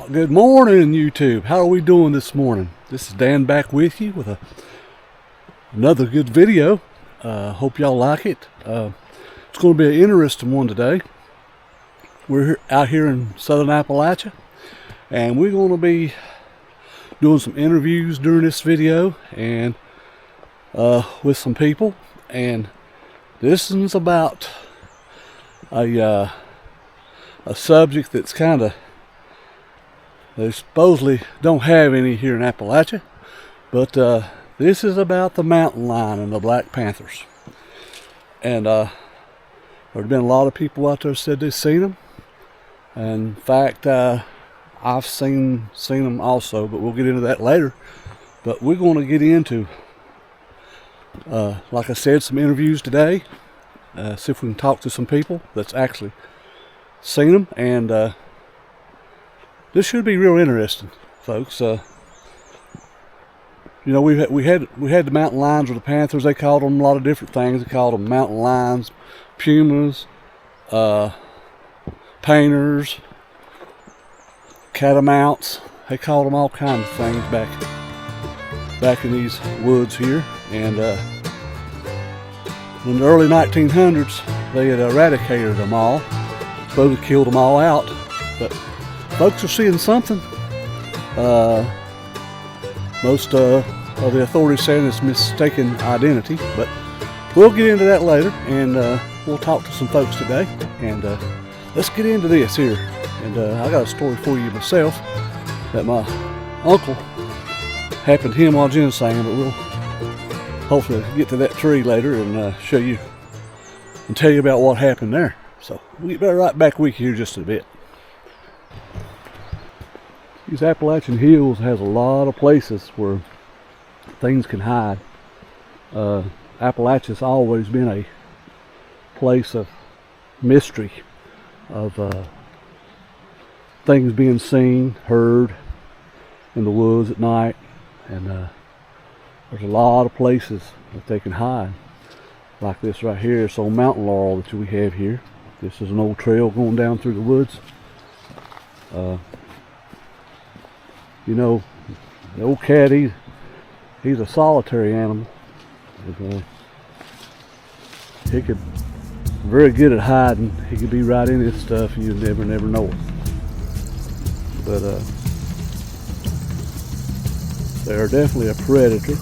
Good morning, YouTube. How are we doing this morning? This is Dan back with you with another good video. Hope y'all like it. It's going to be an interesting one today. We're out here in southern Appalachia, and we're going to be doing some interviews during this video and with some people. And this is about a subject that's kind of, they supposedly don't have any here in Appalachia, but this is about the mountain lion and the black panthers. And there's been a lot of people out there said they've seen them. And in fact, I've seen them also, but we'll get into that later. But we're going to get into, like I said, some interviews today. See if we can talk to some people that's actually seen them, and this should be real interesting, folks. You know, we had the mountain lions or the panthers. They called them a lot of different things. They called them mountain lions, pumas, painters, catamounts. They called them all kinds of things back in these woods here. And in the early 1900s, they had eradicated them all. Supposedly killed them all out, but folks are seeing something. Most of the authorities saying it's mistaken identity, but we'll get into that later, and we'll talk to some folks today. And let's get into this here. And I got a story for you myself that my uncle happened to him while ginsenging, but we'll hopefully get to that tree later and show you and tell you about what happened there. So we'll get right back with you here just a bit. These Appalachian hills has a lot of places where things can hide. Appalachia's always been a place of mystery, of things being seen, heard in the woods at night, and there's a lot of places that they can hide. Like this right here, this old mountain laurel that we have here. This is an old trail going down through the woods. You know, the old cat, he's a solitary animal. He could very good at hiding. He could be right in his stuff and you'd never know it. But they're definitely a predator.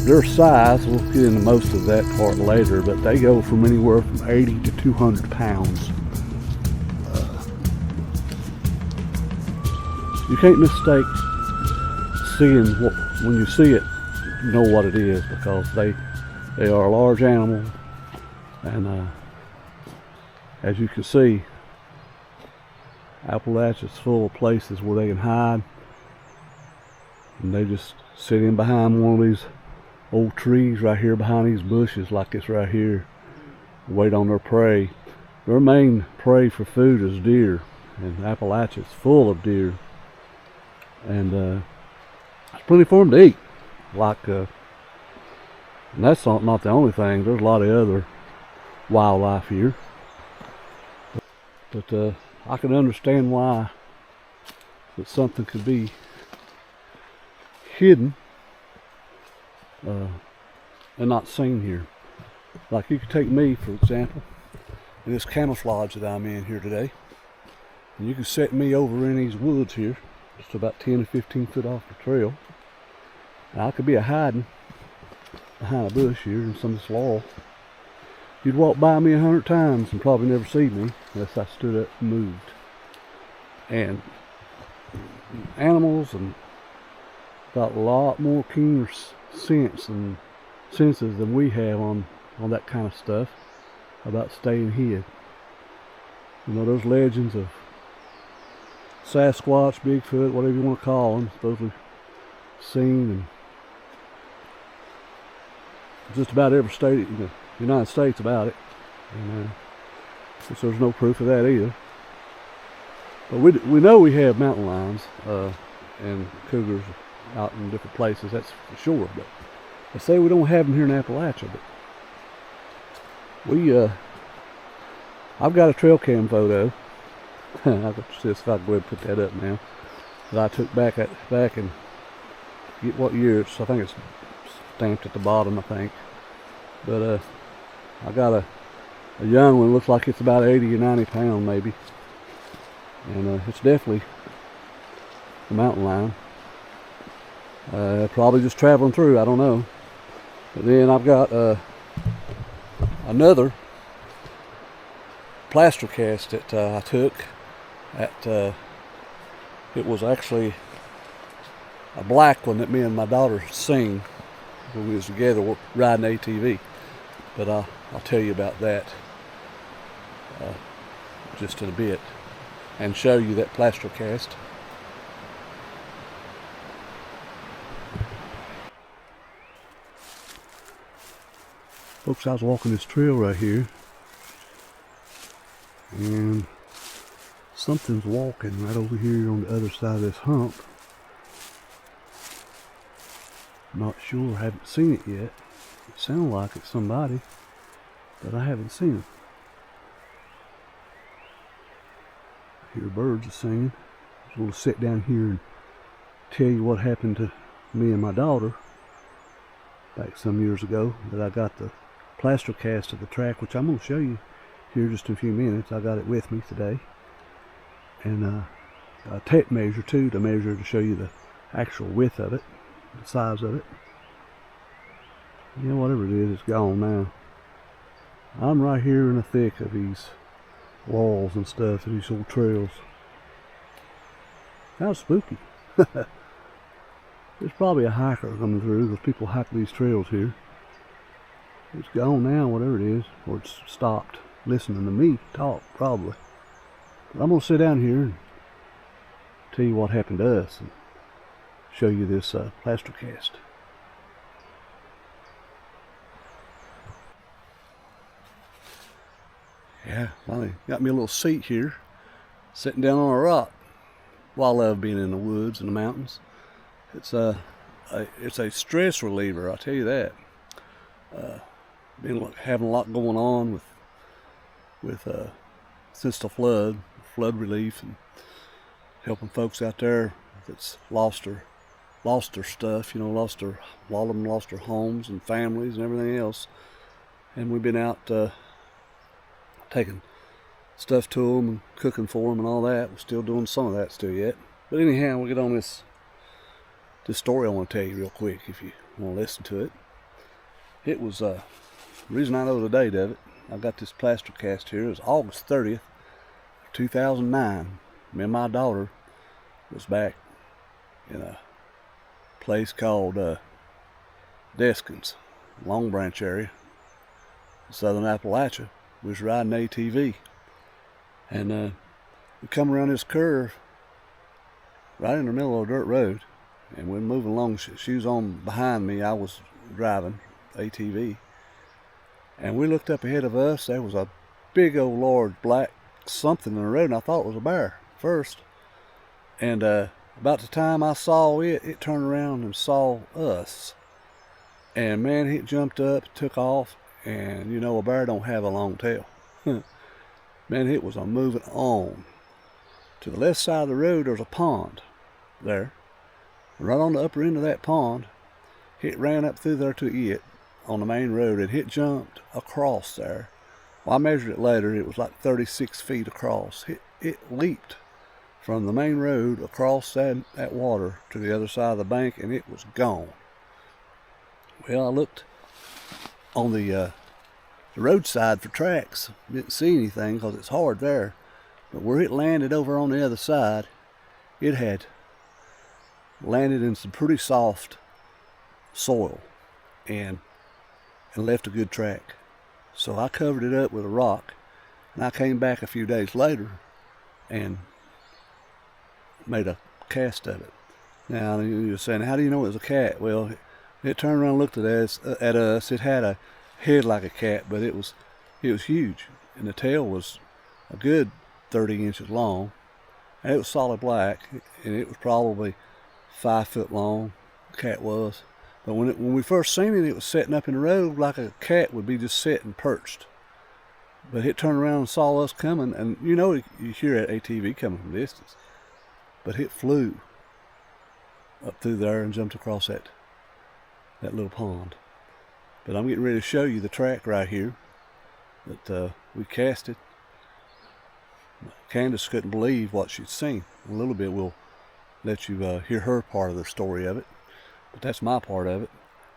Their size, we'll get into most of that part later, but they go from anywhere from 80 to 200 pounds. You can't mistake seeing when you see it, you know what it is, because they are a large animal, and as you can see, Appalachia's full of places where they can hide, and they just sit in behind one of these old trees right here behind these bushes like this right here, wait on their prey. Their main prey for food is deer, and Appalachia's full of deer. And there's plenty for them to eat. Like, and that's not the only thing. There's a lot of other wildlife here. But I can understand why that something could be hidden and not seen here. Like, you could take me, for example, in this camouflage that I'm in here today, and you could set me over in these woods here, just about 10 to 15 foot off the trail. Now, I could be hiding behind a bush here in some of this laurel. You'd walk by me 100 times and probably never see me unless I stood up and moved. And animals and got a lot more keener senses than we have on that kind of stuff about staying hid. You know, there's legends of Sasquatch, Bigfoot, whatever you want to call them, supposedly seen in just about every state in the United States about it. And since there's no proof of that either. But we know we have mountain lions and cougars out in different places, that's for sure. But they say we don't have them here in Appalachia. But I've got a trail cam photo I'll see if I can go ahead and put that up now. That I took back and get what year it's. I think it's stamped at the bottom, I think. But I got a young one. Looks like it's about 80 or 90 pounds maybe, and it's definitely a mountain lion. Probably just traveling through. I don't know. But then I've got another plaster cast that I took at. It was actually a black one that me and my daughter seen when we was together riding ATV. But I'll tell you about that just in a bit, and show you that plaster cast. Folks, I was walking this trail right here, and something's walking right over here on the other side of this hump. Not sure, haven't seen it yet. It sounds like it's somebody, but I haven't seen it. I hear birds are singing. I was going to sit down here and tell you what happened to me and my daughter back some years ago, that I got the plaster cast of the track, which I'm going to show you here just in a few minutes. I got it with me today. And a tape measure too, to show you the actual width of it, the size of it. Yeah, whatever it is, it's gone now. I'm right here in the thick of these walls and stuff, and these old trails. Kind of spooky. There's probably a hiker coming through, because people hike these trails here. It's gone now, whatever it is, or it's stopped listening to me talk, probably. But I'm going to sit down here and tell you what happened to us, and show you this plaster cast. Yeah, finally got me a little seat here, sitting down on a rock. Well, I love being in the woods and the mountains. It's a stress reliever, I'll tell you that. Been having a lot going on with since the flood relief, and helping folks out there that's lost their stuff. You know, a lot of them lost their homes and families and everything else. And we've been out taking stuff to them and cooking for them and all that. We're still doing some of that still yet. But anyhow, we'll get on this story I want to tell you real quick if you want to listen to it. It was the reason I know the date of it. I got this plaster cast here. It was August 30th, 2009. Me and my daughter was back in a place called Deskins, Long Branch area, southern Appalachia. We was riding ATV, and we come around this curve right in the middle of a dirt road, and we're moving along. She was on behind me. I was driving ATV, and we looked up ahead of us. There was a big old large black something in the road, and I thought it was a bear first. And about the time I saw it, it turned around and saw us. And man, it jumped up, took off, and you know a bear don't have a long tail. Man, it was a moving on. To the left side of the road, there's a pond there. Right on the upper end of that pond, it ran up through there to it on the main road, and it jumped across there. Well, I measured it later. It was like 36 feet across. It leaped from the main road across that water to the other side of the bank, and it was gone. Well, I looked on the roadside for tracks. Didn't see anything because it's hard there. But where it landed over on the other side, it had landed in some pretty soft soil and left a good track. So I covered it up with a rock, and I came back a few days later and made a cast of it. Now you're saying, how do you know it was a cat? Well, it turned around and looked at us. It had a head like a cat, but it was huge, and the tail was a good 30 inches long, and it was solid black, and it was probably 5 foot long. The cat was. But when we first seen it, it was sitting up in the road like a cat would be just sitting perched. But it turned around and saw us coming, and you know you hear that ATV coming from a distance. But it flew up through there and jumped across that little pond. But I'm getting ready to show you the track right here that we casted. Candace couldn't believe what she'd seen. In a little bit we'll let you hear her part of the story of it. But that's my part of it.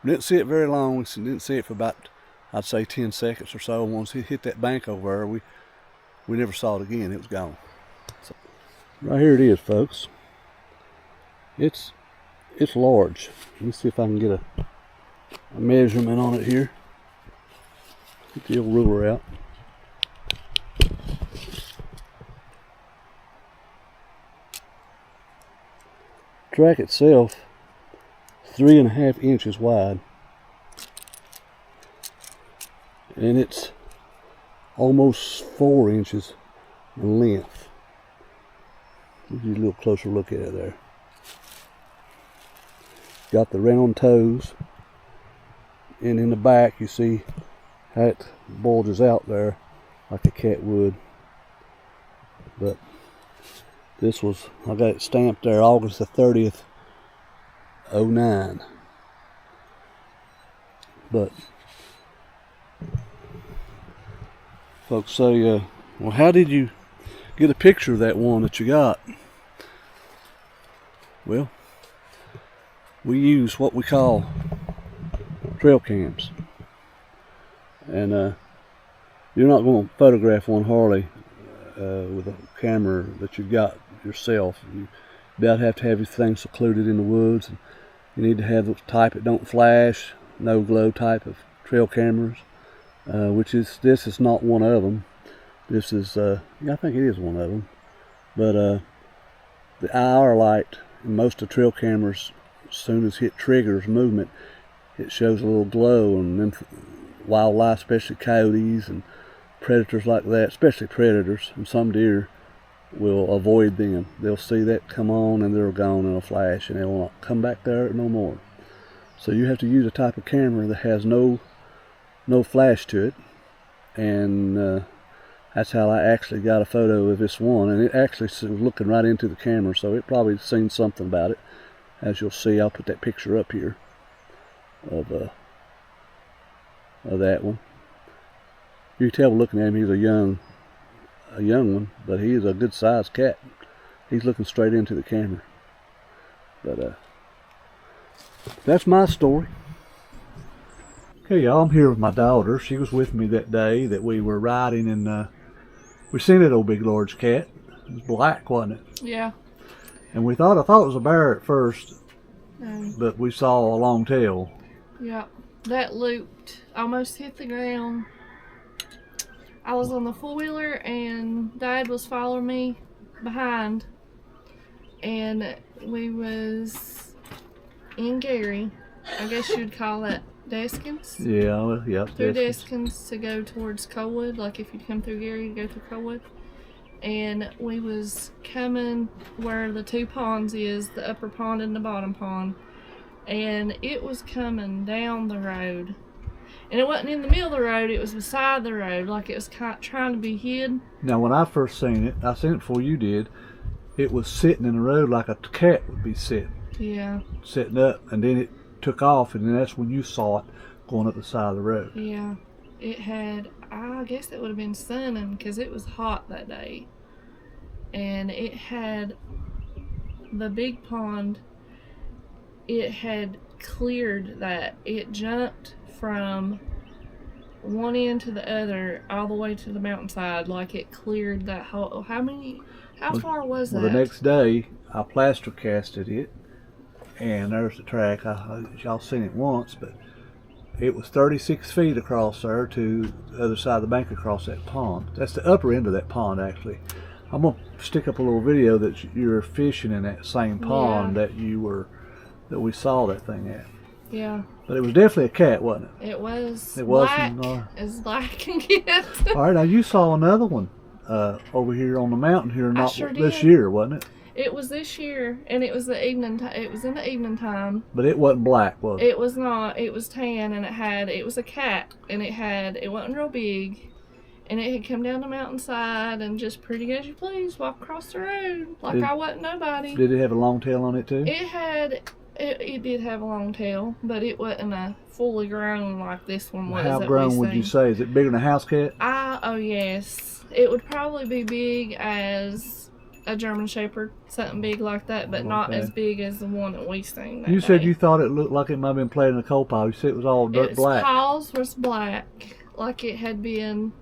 We didn't see it very long. We didn't see it for about, I'd say, 10 seconds or so. Once it hit that bank over there, we never saw it again. It was gone. So, right here it is, folks. It's large. Let me see if I can get a measurement on it here. Get the old ruler out. The track itself, 3.5 inches wide, and it's almost 4 inches in length. Give you a little closer look at it there. Got the round toes, and in the back you see how it bulges out there like a cat would. But this was, I got it stamped there August the 30th, 09. But folks say, well, how did you get a picture of that one that you got? Well, we use what we call trail cams. And you're not going to photograph one hardly with a camera that you've got yourself. You about have to have your things secluded in the woods. And you need to have the type that don't flash, no glow type of trail cameras, this is not one of them. This is, I think it is one of them. But the IR light in most of the trail cameras, as soon as it triggers movement, it shows a little glow, and then wildlife, especially coyotes and predators like that, especially predators, and some deer will avoid them. They'll see that come on and they're gone in a flash, and they will not come back there no more. So you have to use a type of camera that has no flash to it, and that's how I actually got a photo of this one. And it actually was looking right into the camera, so it probably seen something about it. As you'll see, I'll put that picture up here of that one. You can tell looking at him, he's a young one, but he is a good sized cat. He's looking straight into the camera. But that's my story. Okay, y'all, I'm here with my daughter. She was with me that day that we were riding, and we seen that old big large cat. It was black, wasn't it? Yeah. And I thought it was a bear at first, but we saw a long tail. Yeah, that looped, almost hit the ground. I was on the four-wheeler and Dad was following me behind, and we was in Gary. I guess you'd call that Deskins. Yeah, yeah. Through Deskins to go towards Coalwood, like if you'd come through Gary to go through Coalwood. And we was coming where the two ponds is, the upper pond and the bottom pond. And it was coming down the road. And it wasn't in the middle of the road, it was beside the road, like it was trying to be hid. Now, when I first seen it, I seen it before you did, it was sitting in the road like a cat would be sitting. Yeah. Sitting up, and then it took off, and then that's when you saw it going up the side of the road. Yeah. It had, I guess it would have been sunning because it was hot that day. And it had the big pond, it had cleared that. It jumped from one end to the other all the way to the mountainside, like it cleared that whole, how far was that? Well, the next day I plaster casted it, and there's the track. Y'all seen it once, but it was 36 feet across there to the other side of the bank across that pond. That's the upper end of that pond, actually. I'm gonna stick up a little video that you're fishing in that same pond that we saw that thing at. Yeah. But it was definitely a cat, wasn't it? It was. It black, wasn't. as black can get. All right, now you saw another one over here on the mountain here, not this year, wasn't it? It was this year, and it was the evening. It was in the evening time. But it wasn't black, was it? It was not. It was tan, and it was a cat, and it wasn't real big, And it had come down the mountainside and just pretty as you please walk across the road like I wasn't nobody. Did it have a long tail on it too? It did have a long tail, but it wasn't a fully grown like this one was. How grown would you say? Is it bigger than a house cat? Oh yes. It would probably be big as a German Shepherd, something big like that, but not as big as the one that we seen that You said day. you thought it looked like it might have been played in a coal pile. You said it was all dirt black. Its paws was black, like it had been.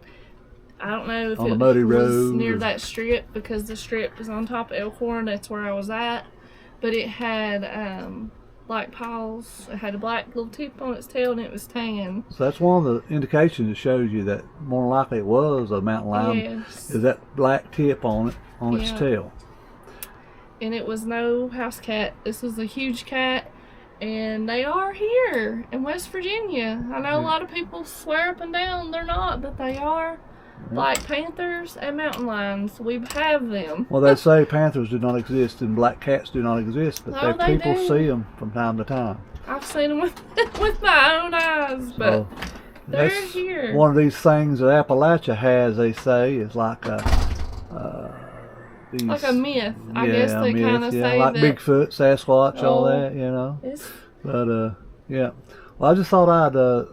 I don't know if on it a muddy was road near that strip, because the strip was on top of Elkhorn. That's where I was at. But it had black paws. It had a black little tip on its tail, and it was tan. So that's one of the indications that shows you that more likely it was a mountain lion. Yes. Is that black tip on it, on its tail. And it was no house cat. This was a huge cat. And they are here in West Virginia. I know a lot of people swear up and down they're not, but they are. Black panthers and mountain lions. We have them. Well, they say panthers do not exist and black cats do not exist, but No, they people do. see them from time to time. I've seen them with my own eyes, but they're here. One of these things that Appalachia has, they say, is like a like a myth. I guess they kind of say like that. Bigfoot, Sasquatch, all that, you know. But yeah. Well, I just thought I'd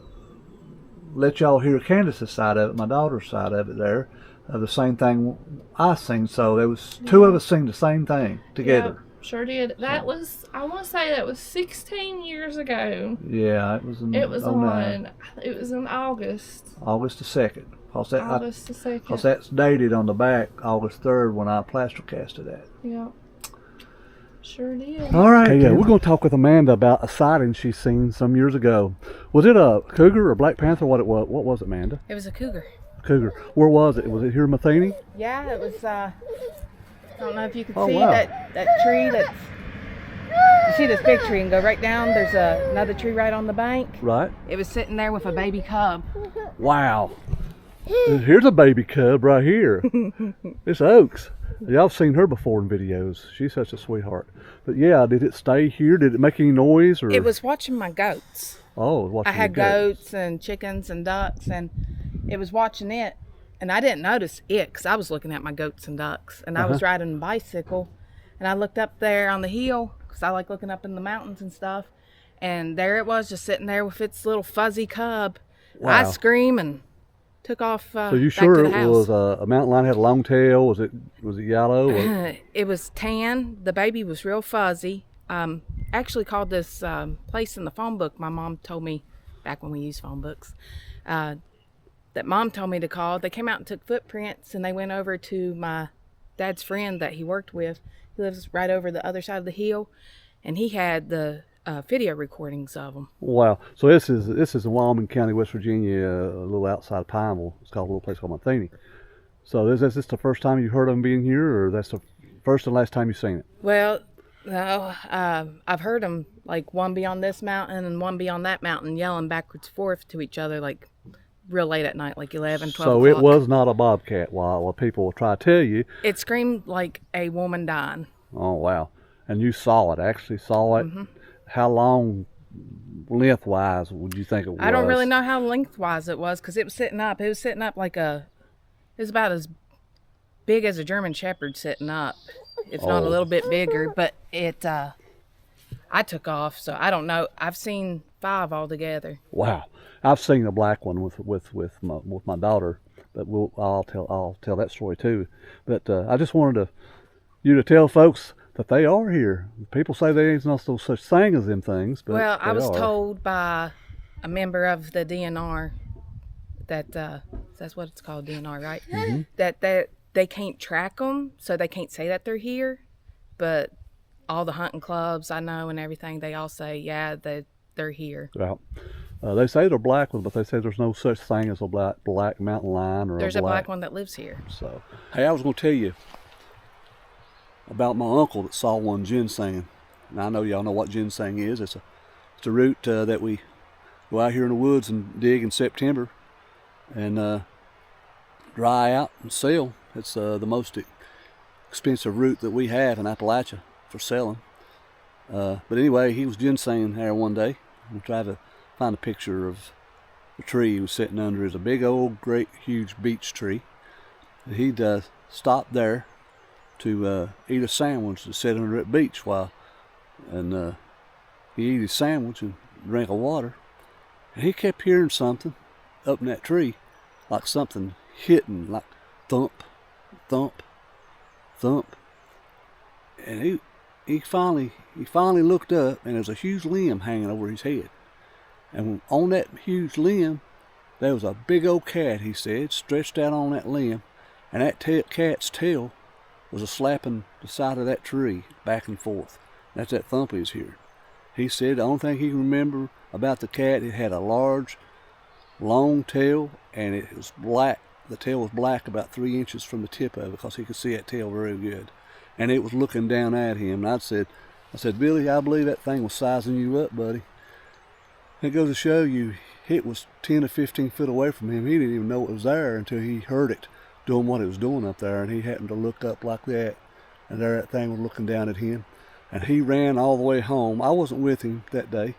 let y'all hear Candace's side of it, my daughter's side of it there. The same thing I seen. So there was two of us sing the same thing together. Yep, sure did. That was, I want to say that was 16 years ago. Yeah, it was in It was in August. August the 2nd. August the 2nd. Because that's dated on the back, August 3rd, when I plaster casted that. Yeah. Sure did. All right. Hey, yeah, we're going to talk with Amanda about a sighting she's seen some years ago. Was it a cougar or Black Panther? What was it, Amanda? It was a cougar. Cougar. Where was it? Was it here in Matheny? Yeah, it was. I don't know if you can Oh, see wow. that tree. That's you see this big tree and go right down. There's another tree right on the bank. Right. It was sitting there with a baby cub. Wow. Here's a baby cub right here. It's Oaks. Y'all seen her before in videos. She's such a sweetheart. But yeah, did it stay here? Did it make any noise? Or? It was watching my goats. Oh, watching I had your goats and chickens and ducks, and it was watching it. And I didn't notice it because I was looking at my goats and ducks. And I was riding a bicycle, and I looked up there on the hill because I like looking up in the mountains and stuff. And there it was, just sitting there with its little fuzzy cub. Wow. I screamed and took off. So you back sure to the it house. was a mountain lion had a long tail? Was it yellow? Or? It was tan. The baby was real fuzzy. Actually called this place in the phone book. My mom told me back when we used phone books that mom told me to call. They came out and took footprints, and they went over to my dad's friend that he worked with. He lives right over the other side of the hill, and he had the video recordings of them. Wow. So this is in Wyoming County, West Virginia, a little outside of Pineville. It's called a little place called Matheny. So is this the first time you heard of them being here, or that's the first and last time you've seen it? Well, no, I've heard them, like one be on this mountain and one be on that mountain, yelling backwards and forth to each other, like real late at night, like 11, 12 So o'clock. it was not a bobcat, while people will try to tell you. It screamed like a woman dying. Oh, wow. And you actually saw it. Mm-hmm. How long, lengthwise, would you think it was? I don't really know how lengthwise it was because it was sitting up. It was sitting up like it was about as big as a German Shepherd sitting up, if not a little bit bigger. But I took off, so I don't know. I've seen 5 altogether. Wow. I've seen a black one with my daughter, but I'll tell that story too. But I just wanted you to tell folks that they are here. People say there ain't no such thing as them things, but Well, I was are. told by a member of the DNR that that's what it's called, DNR, right? Mm-hmm. That they can't track them, so they can't say that they're here. But all the hunting clubs I know and everything, they all say, yeah, they're here. Well, they say they're black ones, but they say there's no such thing as a black mountain lion or There's a a black one that lives here. So, hey, I was going to tell you about my uncle that saw one ginseng. Now I know y'all know what ginseng is. It's a root that we go out here in the woods and dig in September and dry out and sell. It's the most expensive root that we have in Appalachia for selling. But anyway, he was ginsenging there one day. I'm trying to find a picture of the tree he was sitting under is a big old, great, huge beech tree. And he'd stop there to eat a sandwich to sit under that beech while, and he ate his sandwich and drank of water. And he kept hearing something up in that tree, like something hitting, like thump, thump, thump. And he finally looked up, and there was a huge limb hanging over his head. And on that huge limb, there was a big old cat, he said, stretched out on that limb. And that cat's tail was a slapping the side of that tree back and forth. That's that thump he's hearing. He said the only thing he can remember about the cat, it had a large, long tail, and it was black. The tail was black about 3 inches from the tip of it, because he could see that tail very good. And it was looking down at him. And I said, Billy, I believe that thing was sizing you up, buddy. It goes to show you, it was 10 or 15 feet away from him. He didn't even know it was there until he heard it doing what it was doing up there, and he happened to look up like that, and there that thing was looking down at him. And he ran all the way home. I wasn't with him that day,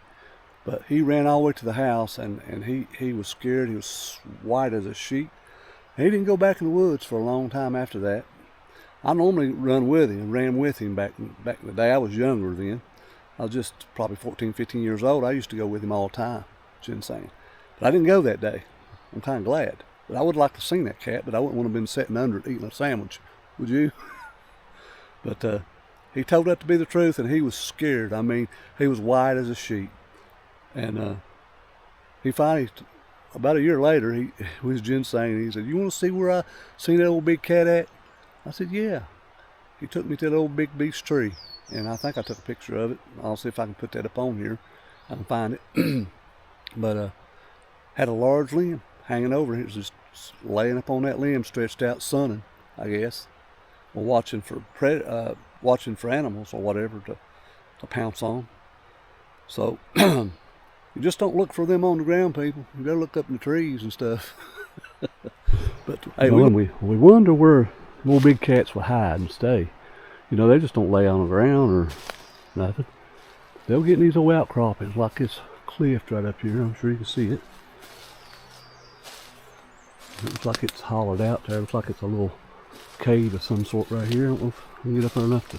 but he ran all the way to the house, and he was scared. He was white as a sheet. And he didn't go back in the woods for a long time after that. I normally ran with him back in the day. I was younger then. I was just probably 14, 15 years old. I used to go with him all the time. It's insane. But I didn't go that day. I'm kind of glad. But I would like to have seen that cat, but I wouldn't want to have been sitting under it eating a sandwich. Would you? But he told that to be the truth, and he was scared. I mean, he was white as a sheet. And he finally, about a year later, he was ginseng, and he said, "You want to see where I seen that old big cat at?" I said, "Yeah." He took me to that old big beech tree, and I think I took a picture of it. I'll see if I can put that up on here. I can find it. But had a large limb hanging over it. It was just laying up on that limb, stretched out, sunning, I guess, or watching for animals or whatever to pounce on. So you just don't look for them on the ground, people. You gotta look up in the trees and stuff. But hey, we wonder where more big cats will hide and stay. You know, they just don't lay on the ground or nothing. They'll get in these old outcroppings like this cliff right up here. I'm sure you can see it. It looks like it's hollowed out there. It looks like it's a little cave of some sort right here. I don't know if I can get up there enough to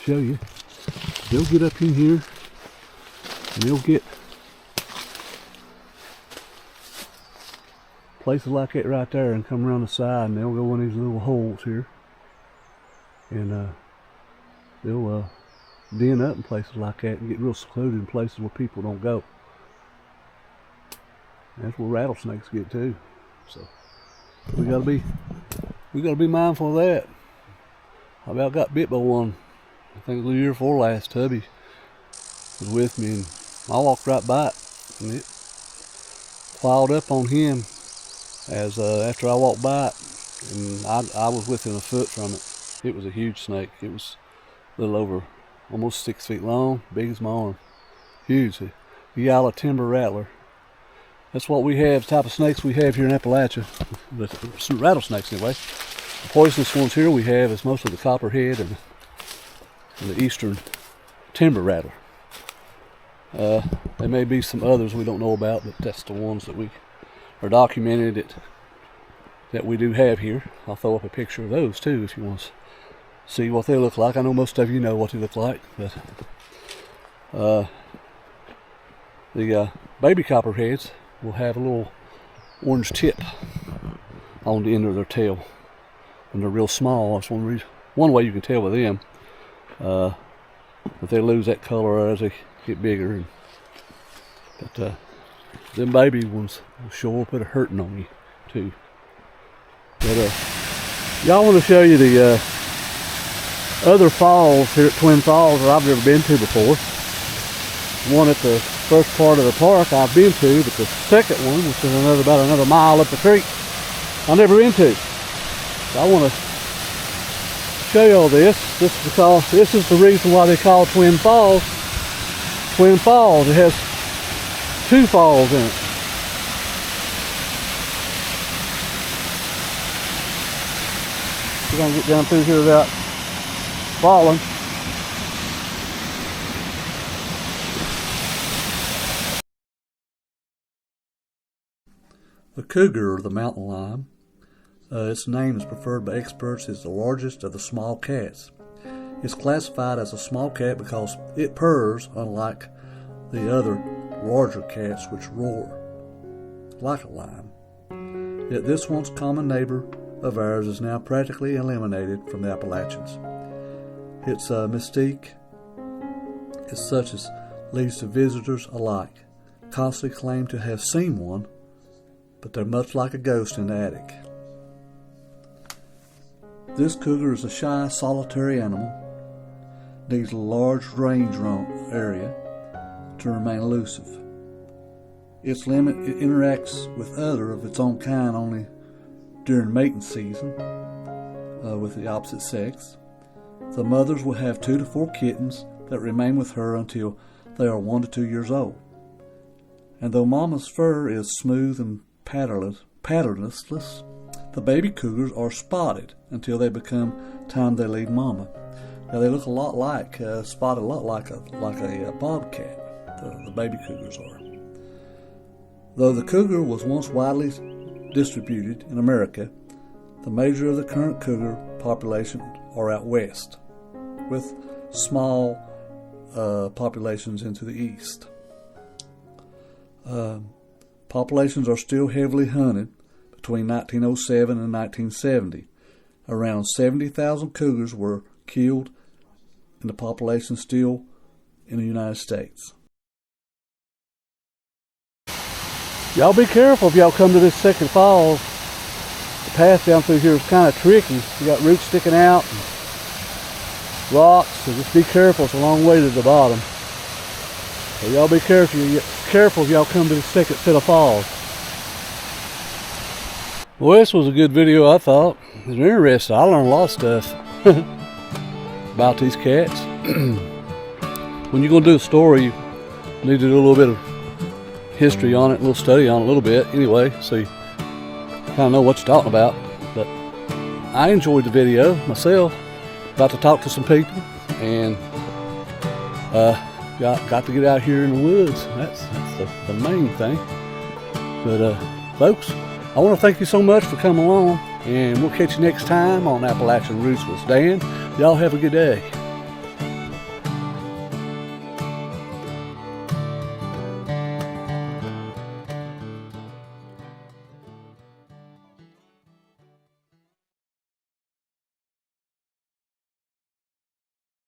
show you. They'll get up in here, and they'll get places like that right there and come around the side, and they'll go in these little holes here, and they'll den up in places like that and get real secluded in places where people don't go. That's where rattlesnakes get too. So we gotta be mindful of that. I about got bit by one. I think it was the year before last. Tubby was with me, and I walked right by it, and it plowed up on him as after I walked by it, and I was within a foot from it. It was a huge snake. It was a little over almost 6 feet long, big as my arm, huge. A yellow timber rattler. That's what we have, the type of snakes we have here in Appalachia. But some rattlesnakes anyway. The poisonous ones here we have is mostly the copperhead and the eastern timber rattler. There may be some others we don't know about, but that's the ones that we are documented that we do have here. I'll throw up a picture of those too if you want to see what they look like. I know most of you know what they look like, but the baby copperheads will have a little orange tip on the end of their tail, and they're real small. That's one way you can tell with them. But they lose that color as they get bigger. But them baby ones will sure put a hurting on you too. But y'all, want to show you the other falls here at Twin Falls that I've never been to before. One at the first part of the park I've been to, but the second one, which is about another mile up the creek, I've never been to. So I want to show you all this. This is the reason why they call Twin Falls Twin Falls. It has two falls in it. We're gonna get down through here without falling. The cougar, or the mountain lion, its name is preferred by experts as the largest of the small cats. It's classified as a small cat because it purrs, unlike the other larger cats which roar like a lion. Yet this once common neighbor of ours is now practically eliminated from the Appalachians. Its mystique is such as leads to visitors alike constantly claim to have seen one, but they're much like a ghost in the attic. This cougar is a shy, solitary animal, needs a large range area to remain elusive. It interacts with other of its own kind only during mating season with the opposite sex. The mothers will have 2 to 4 kittens that remain with her until they are 1 to 2 years old. And though mama's fur is smooth and patternless, the baby cougars are spotted until they become time they leave mama. Now they look a lot like, spotted a lot like a bobcat, the baby cougars are. Though the cougar was once widely distributed in America, the majority of the current cougar population are out west, with small populations into the east. Populations are still heavily hunted between 1907 and 1970. Around 70,000 cougars were killed in the population still in the United States. Y'all be careful if y'all come to this second falls. The path down through here is kind of tricky. You got roots sticking out and rocks, so just be careful. It's a long way to the bottom. So y'all be careful. If y'all come to the second set of falls. Well, this was a good video, I thought. It was interesting. I learned a lot of stuff about these cats. When you're going to do a story, you need to do a little bit of history on it, a little study on it a little bit anyway, so you kind of know what you're talking about. But I enjoyed the video myself. Got to talk to some people and got to get out here in the woods. That's the main thing. But folks, I want to thank you so much for coming along, and we'll catch you next time on Appalachian Roots with Dan. Y'all have a good day.